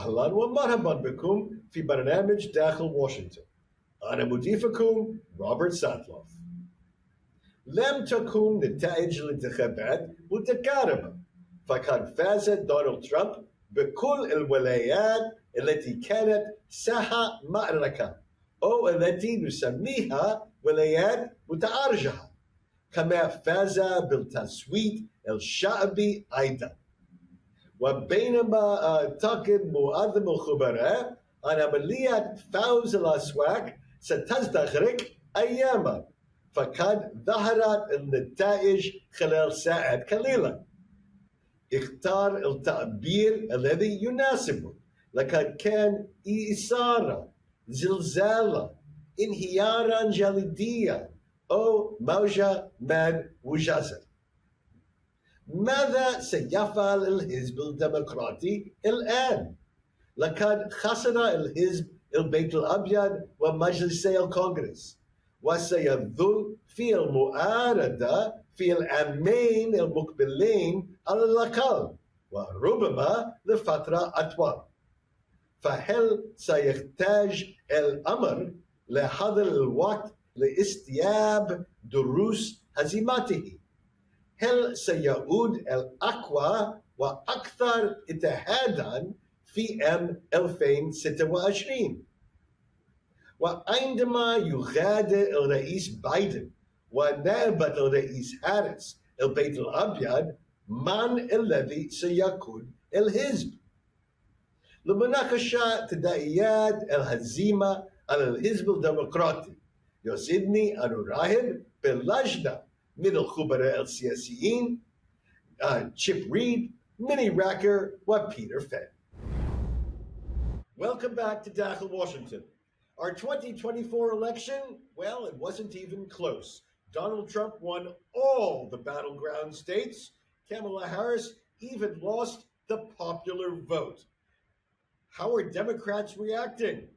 أهلا ومرحبا بكم في برنامج داخل واشنطن. أنا مضيفكم روبرت ساتلوف. لم تكن نتائج الانتخابات متقاربة، فقد فاز دونالد ترامب بكل الولايات التي كانت ساحة معركة أو التي نسميها ولايات متأرجحة، كما فاز بالتصويت الشعبي أيضا. وبينما أعتقد معظم الخبراء أن عملية فوز الأصوات ستستغرق أياما، فقد ظهرت النتائج خلال ساعات قليلة. اختار التعبير الذي يناسبه، لقد كان إثارة، زلزالا، انهيارا جليديا أو موجة من وجزر. ماذا سيفعل الحزب الديمقراطي الآن؟ لقد خسر الحزب البيت الأبيض ومجلسي الكونغرس، وسيظل في المعارضة في العامين المقبلين على الأقل، وربما لفترة أطول. فهل سيحتاج الأمر لهذا الوقت لاستيعاب دروس هزيمته؟ هل سيعود الأقوى وأكثر اتحادا في عام 2026؟ وعندما يغادر الرئيس بايدن ونائبة الرئيس هاريس البيت الأبيض، من الذي سيكون الحزب؟ لمناقشة تداعيات الهزيمة على الحزب الديمقراطي يسعدني أن أرحب بلجنة من الخبراء السياسيين تشيب ريد، ميني راكر وبيتر فين. Welcome back to Dakhel, Washington. Our 2024 election, well, it wasn't even close. Donald Trump won all the battleground states. Kamala Harris even lost the popular vote. How are Democrats reacting?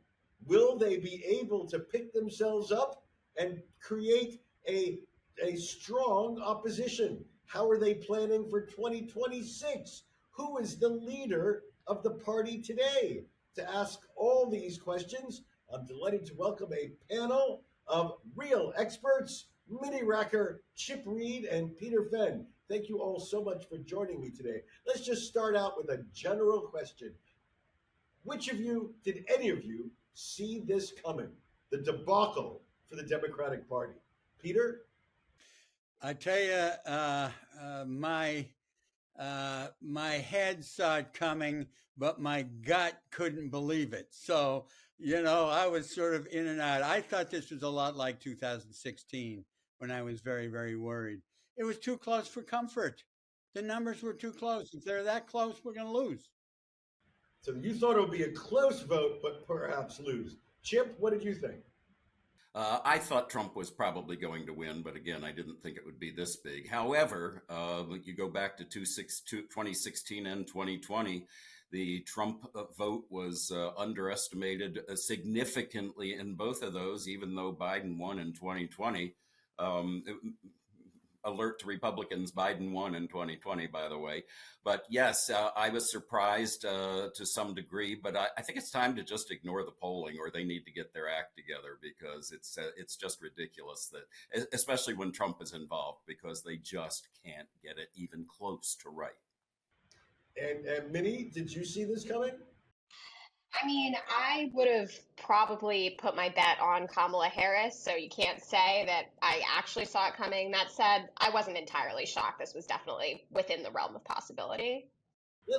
Will they be able to pick themselves up and create a strong opposition? How are they planning for 2026? Who is the leader of the party today? To ask all these questions, I'm delighted to welcome a panel of real experts, Mini Racker, Chip Reed, and Peter Fenn. Thank you all so much for joining me today. Let's just start out with a general question. Which of you, did any of you see this coming? The debacle for the Democratic Party. Peter? I tell you, my head saw it coming, but my gut couldn't believe it. So, I was sort of in and out. I thought this was a lot like 2016 when I was very, very worried. It was too close for comfort. The numbers were too close. If they're that close, we're going to lose. So you thought it would be a close vote, but perhaps lose. Chip, what did you think? I thought Trump was probably going to win, but again, I didn't think it would be this big. However, you go back to 2016 and 2020, the Trump vote was underestimated significantly in both of those, even though Biden won in 2020. Alert to Republicans, Biden won in 2020, by the way. But yes, I was surprised to some degree, but I think it's time to just ignore the polling, or they need to get their act together, because it's just ridiculous that, especially when Trump is involved, because they just can't get it even close to right. And Minnie, did you see this coming? I mean, I would have probably put my bet on Kamala Harris, so you can't say that I actually saw it coming. That said, I wasn't entirely shocked. This was definitely within the realm of possibility.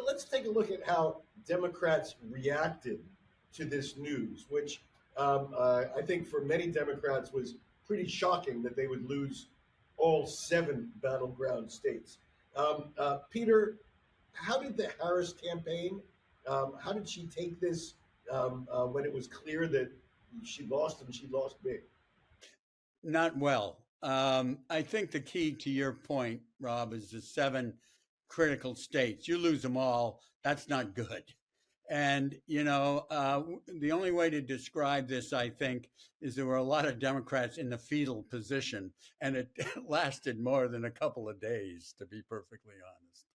Let's take a look at how Democrats reacted to this news, which I think for many Democrats was pretty shocking that they would lose all 7 battleground states. Peter, how did the Harris campaign, how did she take this when it was clear that she lost and she lost big? Not well. I think the key to your point, Rob, is the 7 critical states. You lose them all, that's not good. And, the only way to describe this, I think, is there were a lot of Democrats in the fetal position, and it lasted more than a couple of days, to be perfectly honest.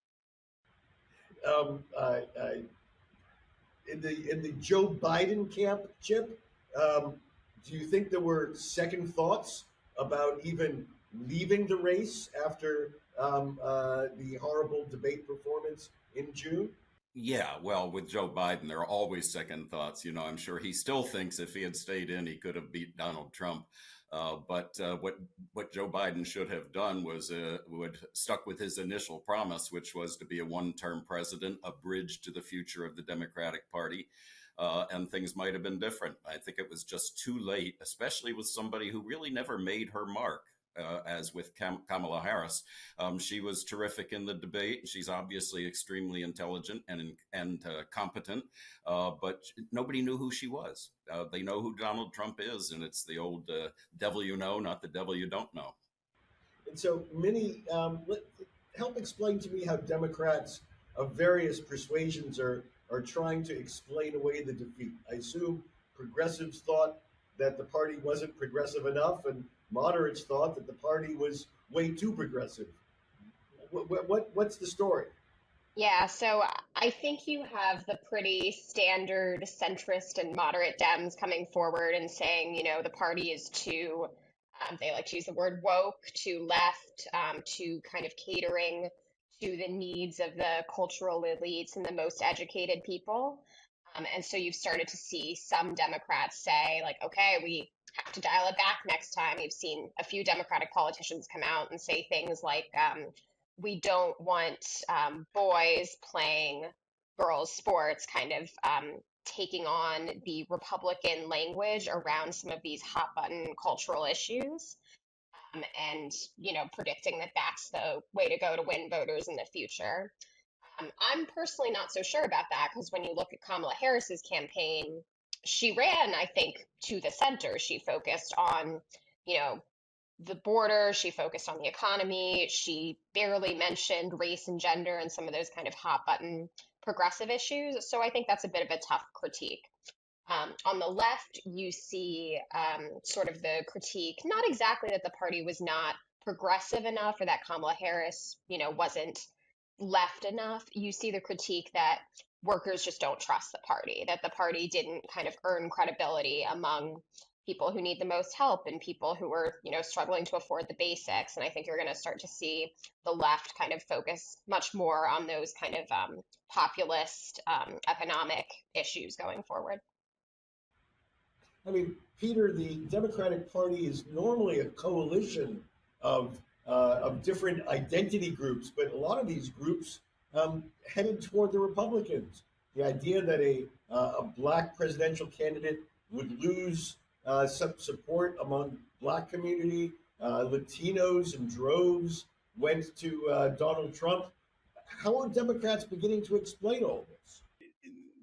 in the Joe Biden camp, Chip, do you think there were second thoughts about even leaving the race after the horrible debate performance in June? Yeah, well, with Joe Biden, there are always second thoughts. You know, I'm sure he still thinks if he had stayed in, he could have beat Donald Trump. What Joe Biden should have done was would stuck with his initial promise, which was to be a one-term president, a bridge to the future of the Democratic Party, and things might have been different. I think it was just too late, especially with somebody who really never made her mark. As with Kamala Harris, she was terrific in the debate. She's obviously extremely intelligent and competent, but nobody knew who she was. They know who Donald Trump is, and it's the old devil you know, not the devil you don't know. And so, Minnie, help explain to me how Democrats of various persuasions are trying to explain away the defeat. I assume progressives thought that the party wasn't progressive enough, and moderates thought that the party was way too progressive. What's the story? Yeah, so I think you have the pretty standard centrist and moderate Dems coming forward and saying, the party is too, they like to use the word woke, too left, too kind of catering to the needs of the cultural elites and the most educated people. And so you've started to see some Democrats say, like, okay, we have to dial it back next time. You've seen a few Democratic politicians come out and say things like, we don't want boys playing girls' sports, kind of taking on the Republican language around some of these hot button cultural issues. And, predicting that that's the way to go to win voters in the future. I'm personally not so sure about that, because when you look at Kamala Harris's campaign, she ran, I think, to the center. She focused on, the border. She focused on the economy. She barely mentioned race and gender and some of those kind of hot button progressive issues. So I think that's a bit of a tough critique. On the left, you see sort of the critique, not exactly that the party was not progressive enough or that Kamala Harris, wasn't left enough. You see the critique that workers just don't trust the party, that the party didn't kind of earn credibility among people who need the most help and people who are, struggling to afford the basics. And I think you're going to start to see the left kind of focus much more on those kind of populist economic issues going forward. I mean, Peter, the Democratic Party is normally a coalition of different identity groups, but a lot of these groups headed toward the Republicans. The idea that a black presidential candidate would lose some support among black community, Latinos in droves went to Donald Trump. How are Democrats beginning to explain all this?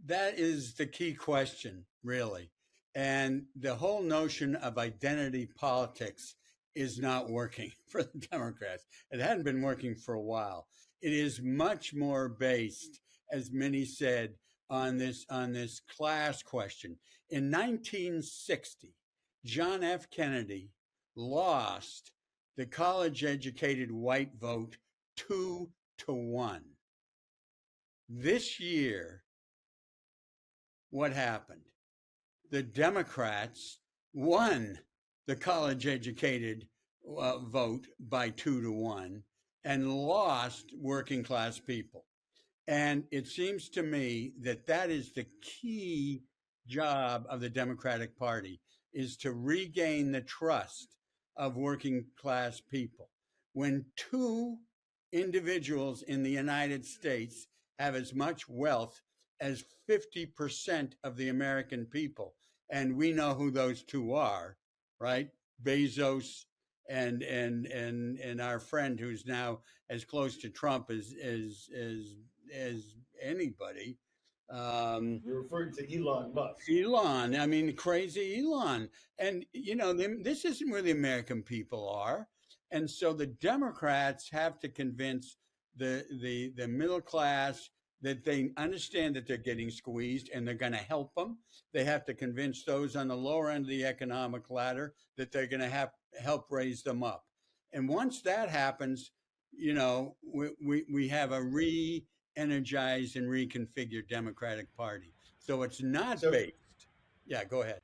That is the key question, really. And the whole notion of identity politics is not working for the Democrats. It hadn't been working for a while. It is much more based, as many said, on this class question. In 1960, John F. Kennedy lost the college-educated white vote 2-1. This year, what happened? The Democrats won the college-educated vote by 2-1 and lost working class people. And it seems to me that that is the key job of the Democratic Party, is to regain the trust of working class people. When two individuals in the United States have as much wealth as 50% of the American people, and we know who those two are, right? Bezos and our friend who's now as close to Trump as anybody. You're referring to Elon Musk. Elon, I mean, crazy Elon. And, this isn't where the American people are. And so the Democrats have to convince the middle class that they understand that they're getting squeezed and they're going to help them. They have to convince those on the lower end of the economic ladder that they're going to help raise them up. And once that happens, we have a re-energized and reconfigured Democratic Party. So it's not So- based. Yeah, go ahead.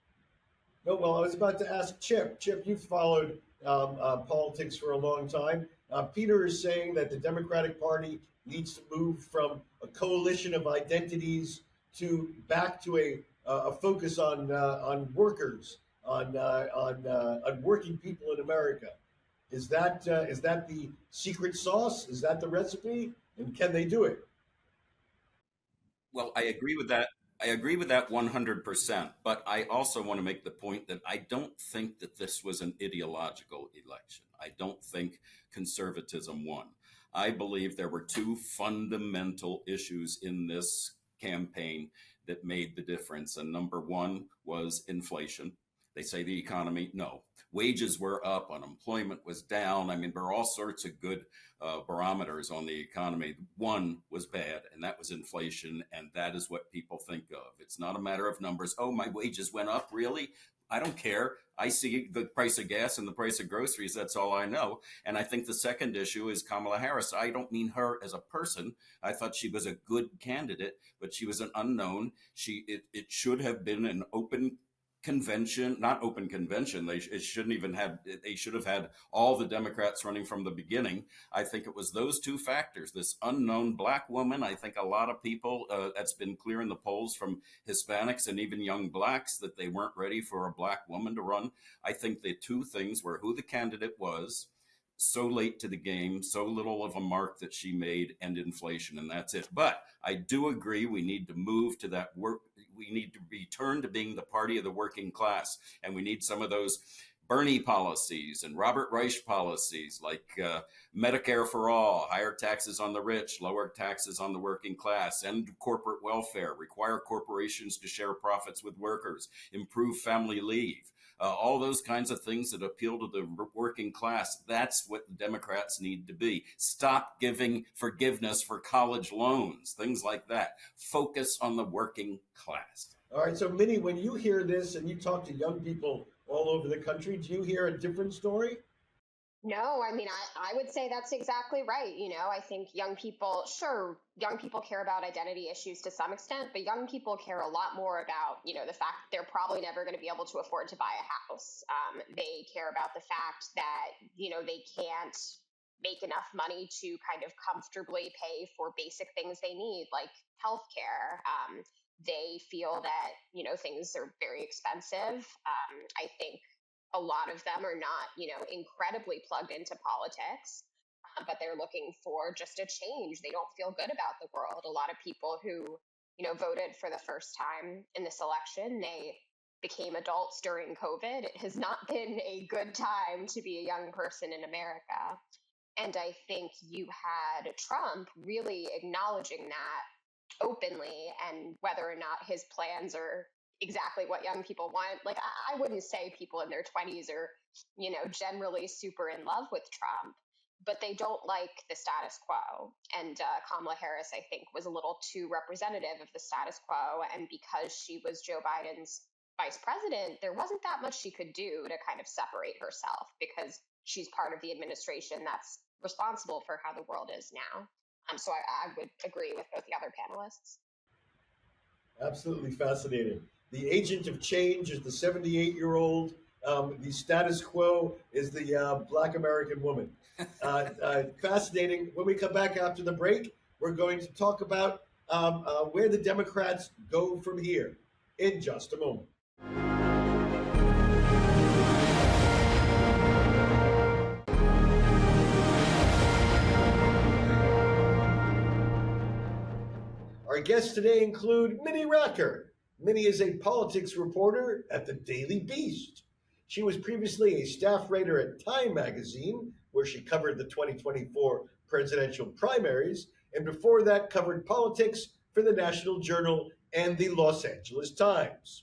No, well, I was about to ask Chip. Chip, you've followed politics for a long time. Peter is saying that the Democratic Party needs to move from a coalition of identities to back to a focus on workers, on working people in America. Is that the secret sauce? Is that the recipe? And can they do it? Well, I agree with that. I agree with that 100%. But I also want to make the point that I don't think that this was an ideological election. I don't think conservatism won. I believe there were two fundamental issues in this campaign that made the difference. And number one was inflation. They say the economy, no. Wages were up, unemployment was down. I mean, there are all sorts of good barometers on the economy. One was bad, and that was inflation, and that is what people think of. It's not a matter of numbers. Oh, my wages went up, really? I don't care. I see the price of gas and the price of groceries. That's all I know. And I think the second issue is Kamala Harris. I don't mean her as a person. I thought she was a good candidate, but she was an unknown. It should have been an open convention, not open convention. They should have had all the Democrats running from the beginning. I think it was those two factors, this unknown black woman. I think a lot of people, that's been clear in the polls from Hispanics and even young blacks, that they weren't ready for a black woman to run. I think the two things were who the candidate was, so late to the game, so little of a mark that she made, and inflation, and that's it. But I do agree we need to move to that work. We need to return to being the party of the working class, and we need some of those Bernie policies and Robert Reich policies like Medicare for all, higher taxes on the rich, lower taxes on the working class, end corporate welfare, require corporations to share profits with workers, improve family leave. All those kinds of things that appeal to the working class. That's what the Democrats need to be. Stop giving forgiveness for college loans, things like that. Focus on the working class. All right, so Minnie, when you hear this and you talk to young people all over the country, do you hear a different story? No, I mean, I would say that's exactly right. I think young people care about identity issues to some extent, but young people care a lot more about, the fact that they're probably never going to be able to afford to buy a house. They care about the fact that, they can't make enough money to kind of comfortably pay for basic things they need, like healthcare. They feel that, things are very expensive. I think a lot of them are not, incredibly plugged into politics, but they're looking for just a change. They don't feel good about the world. A lot of people who, voted for the first time in this election, they became adults during COVID. It has not been a good time to be a young person in America. And I think you had Trump really acknowledging that openly, and whether or not his plans are exactly what young people want. Like, I wouldn't say people in their 20s are, generally super in love with Trump, but they don't like the status quo. And Kamala Harris, I think, was a little too representative of the status quo. And because she was Joe Biden's vice president, there wasn't that much she could do to kind of separate herself, because she's part of the administration that's responsible for how the world is now. So I would agree with both the other panelists. Absolutely fascinating. The agent of change is the 78-year-old. The status quo is the Black American woman. Fascinating. When we come back after the break, we're going to talk about where the Democrats go from here in just a moment. Our guests today include Minnie Racker. Minnie is a politics reporter at the Daily Beast. She was previously a staff writer at Time magazine, where she covered the 2024 presidential primaries, and before that covered politics for the National Journal and the Los Angeles Times.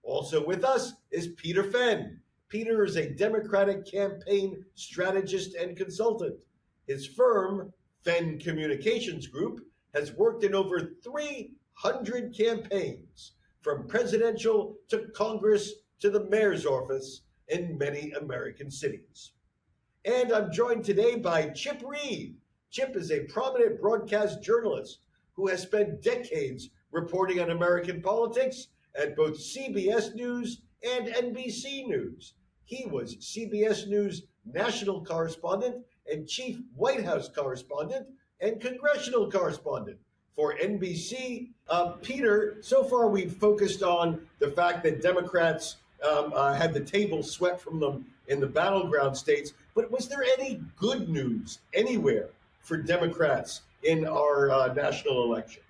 Also with us is Peter Fenn. Peter is a Democratic campaign strategist and consultant. His firm, Fenn Communications Group, has worked in over 300 campaigns, from presidential to Congress to the mayor's office in many American cities. And I'm joined today by Chip Reed. Chip is a prominent broadcast journalist who has spent decades reporting on American politics at both CBS News and NBC News. He was CBS News national correspondent and chief White House correspondent and congressional correspondent. For NBC, Peter, so far we've focused on the fact that Democrats had the table swept from them in the battleground states. But was there any good news anywhere for Democrats in our national election?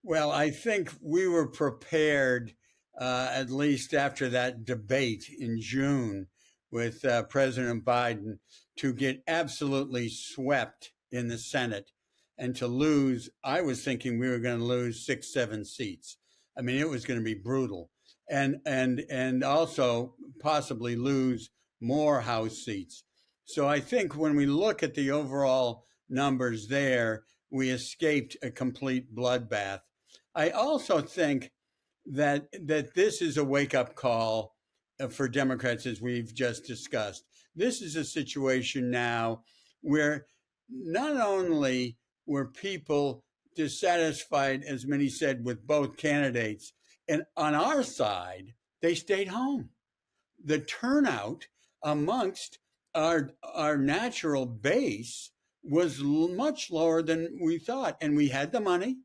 Well, I think we were prepared, at least after that debate in June with President Biden, to get absolutely swept in the Senate and to lose. I was thinking we were going to lose 6, 7 seats. I mean, it was going to be brutal, and also possibly lose more House seats. So I think when we look at the overall numbers there, we escaped a complete bloodbath. I also think that this is a wake-up call for Democrats, as we've just discussed. This is a situation now where not only were people dissatisfied, as many said, with both candidates, and on our side, they stayed home. The turnout amongst our natural base was much lower than we thought, and we had the money.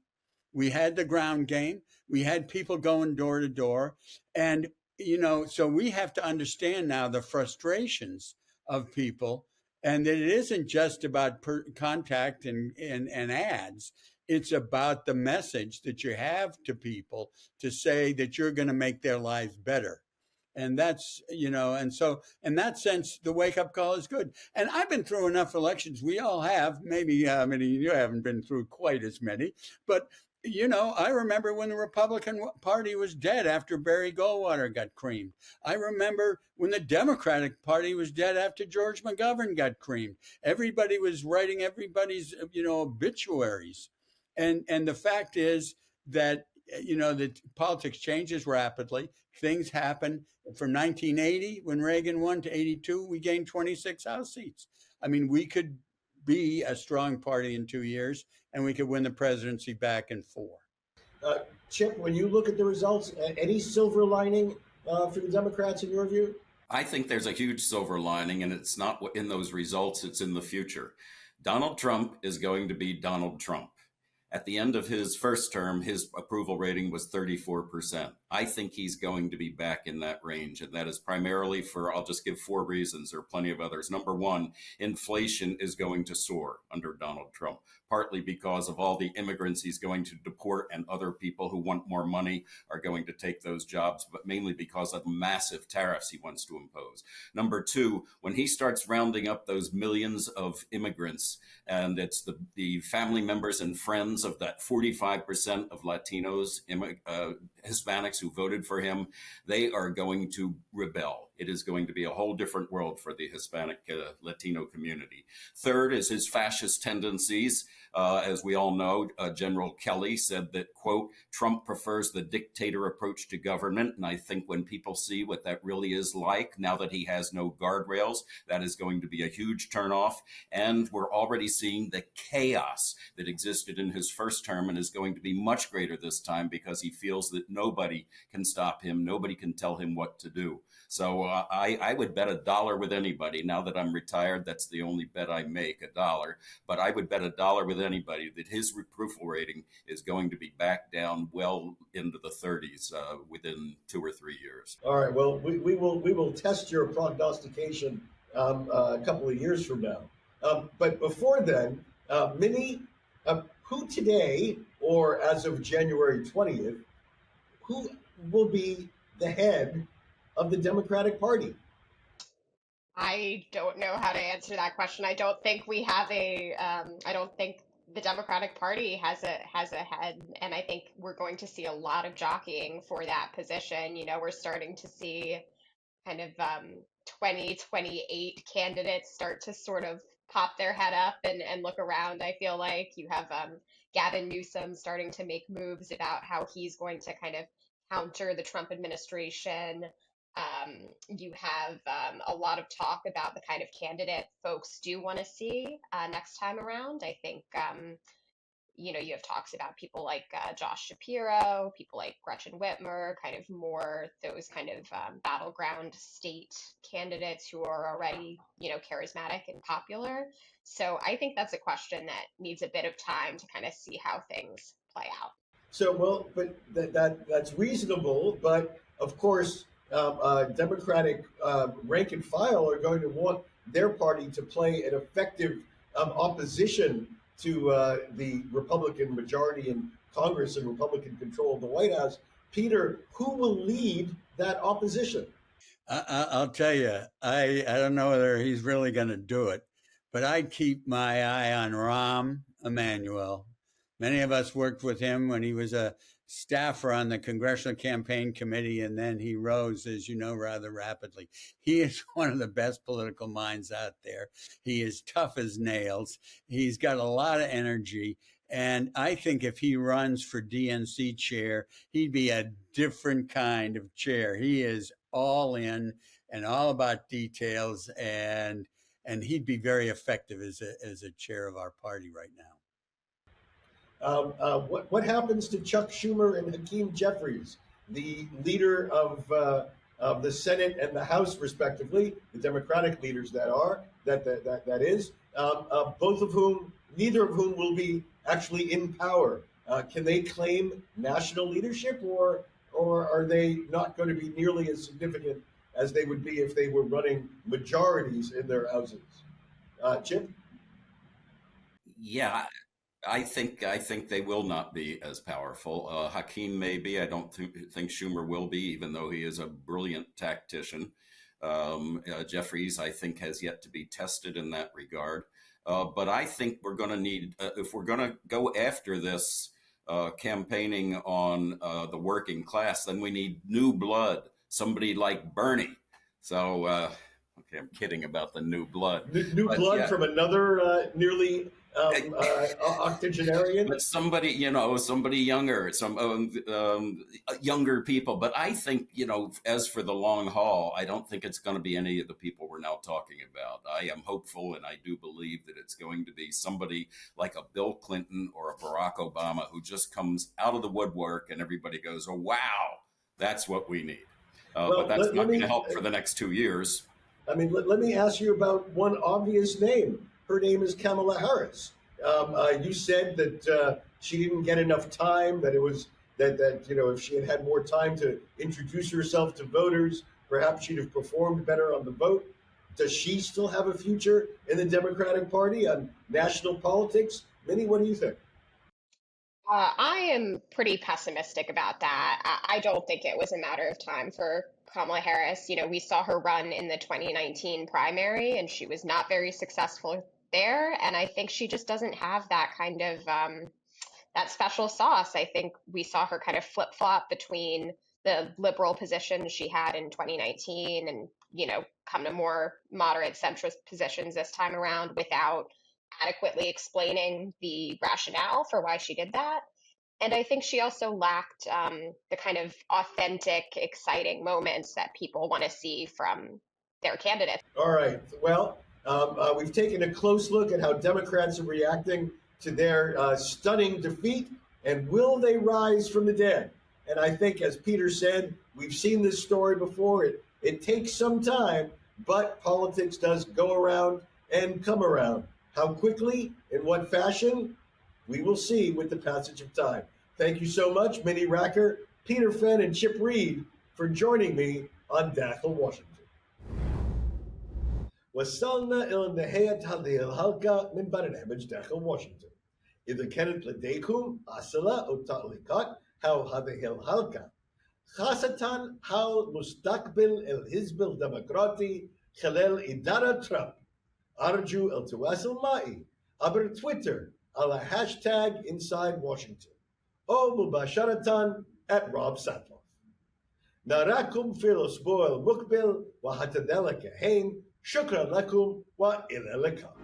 We had the ground game. We had people going door to door. And, so we have to understand now the frustrations of people, and that it isn't just about contact and ads. It's about the message that you have to people to say that you're going to make their lives better. And that's, and so in that sense, the wake up call is good. And I've been through enough elections. We all have. Maybe many of you haven't been through quite as many. But, I remember when the Republican Party was dead after Barry Goldwater got creamed. I remember when the Democratic Party was dead after George McGovern got creamed. Everybody was writing everybody's, obituaries. And the fact is that, that politics changes rapidly. Things happen. From 1980, when Reagan won, to 82, we gained 26 House seats. I mean, we could be a strong party in 2 years, and we could win the presidency back in 4. Chip, when you look at the results, any silver lining for the Democrats in your view? I think there's a huge silver lining, and it's not in those results, it's in the future. Donald Trump is going to be Donald Trump. At the end of his first term, his approval rating was 34%. I think he's going to be back in that range, and that is primarily I'll just give 4 reasons. There are plenty of others. Number one, inflation is going to soar under Donald Trump, partly because of all the immigrants he's going to deport, and other people who want more money are going to take those jobs, but mainly because of massive tariffs he wants to impose. Number two, when he starts rounding up those millions of immigrants, and it's the family members and friends of that 45% of Latinos, Hispanics who voted for him, they are going to rebel. It is going to be a whole different world for the Hispanic Latino community. Third is his fascist tendencies. As we all know, General Kelly said that, quote, Trump prefers the dictator approach to government. And I think when people see what that really is like, now that he has no guardrails, that is going to be a huge turnoff. And we're already seeing the chaos that existed in his first term and is going to be much greater this time, because he feels that nobody can stop him. Nobody can tell him what to do. So I would bet $1 with anybody. Now that I'm retired, that's the only bet I make, $1. But I would bet $1 with anybody that his approval rating is going to be back down well into the 30s within 2 or 3 years. All right. Well, we will test your prognostication a couple of years from now. But before then, Minnie, who today, or as of January 20th, who will be the head of the Democratic Party? I don't know how to answer that question. I don't think we have I don't think the Democratic Party has a head, and I think we're going to see a lot of jockeying for that position. We're starting to see kind of 2028 candidates start to sort of pop their head up and look around. I feel like you have Gavin Newsom starting to make moves about how he's going to kind of counter the Trump administration. You have a lot of talk about the kind of candidate folks do want to see next time around. I think, You have talks about people like Josh Shapiro, people like Gretchen Whitmer, kind of more those kind of battleground state candidates who are already, charismatic and popular. So I think that's a question that needs a bit of time to kind of see how things play out. So, well, but that's reasonable. But of course, Democratic rank and file are going to want their party to play an effective opposition to the Republican majority in Congress and Republican control of the White House. Peter, who will lead that opposition? I'll tell you, I don't know whether he's really going to do it, but I keep my eye on Rahm Emanuel. Many of us worked with him when he was a staffer on the Congressional Campaign Committee, and then he rose, as you know, rather rapidly. He is one of the best political minds out there. He is tough as nails. He's got a lot of energy. And I think if he runs for DNC chair, he'd be a different kind of chair. He is all in and all about details, and he'd be very effective as a chair of our party right now. What happens to Chuck Schumer and Hakeem Jeffries, the leader of the Senate and the House, respectively, the Democratic leaders that is, both of whom, neither of whom will be actually in power? Can they claim national leadership, or are they not going to be nearly as significant as they would be if they were running majorities in their houses? Chip? Yeah. I think they will not be as powerful. Hakeem may be. I don't think Schumer will be, even though he is a brilliant tactician. Jeffries, I think, has yet to be tested in that regard. But I think we're going to need, if we're going to go after this campaigning on the working class, then we need new blood, somebody like Bernie. So, okay, I'm kidding about the new blood. New blood, yeah, from another nearly octogenarian, but somebody younger, some younger people. But I think, as for the long haul, I don't think it's going to be any of the people we're now talking about. I am hopeful, and I do believe that it's going to be somebody like a Bill Clinton or a Barack Obama who just comes out of the woodwork and everybody goes, "Oh, wow, that's what we need." But that's not going to help for the next 2 years. I mean, let me ask you about one obvious name. Her name is Kamala Harris. You said that she didn't get enough time, that it was that if she had more time to introduce herself to voters, perhaps she'd have performed better on the vote. Does she still have a future in the Democratic Party on national politics? Minnie, what do you think? I am pretty pessimistic about that. I don't think it was a matter of time for Kamala Harris. We saw her run in the 2019 primary, and she was not very successful there. And I think she just doesn't have that kind of that special sauce. I think we saw her kind of flip flop between the liberal positions she had in 2019 and, come to more moderate centrist positions this time around without adequately explaining the rationale for why she did that. And I think she also lacked the kind of authentic, exciting moments that people want to see from their candidates. All right. Well, we've taken a close look at how Democrats are reacting to their stunning defeat, and will they rise from the dead? And I think, as Peter said, we've seen this story before. It takes some time, but politics does go around and come around. How quickly, in what fashion, we will see with the passage of time. Thank you so much, Minnie Racker, Peter Fenn, and Chip Reed for joining me on Dakhel, Washington. وصلنا إلى نهاية هذه الحلقة من برنامج داخل واشنطن. إذا كانت لديكم أسئلة أو تعليقات حول هذه الحلقة، خاصة حول مستقبل الحزب الديمقراطي خلال إدارة ترامب، أرجو التواصل معي عبر تويتر على هاشتاج Inside Washington أو مباشرة @RobSatloff. نراكم في الأسبوع المقبل، وحتى ذلك الحين شكرا لكم وإلى اللقاء.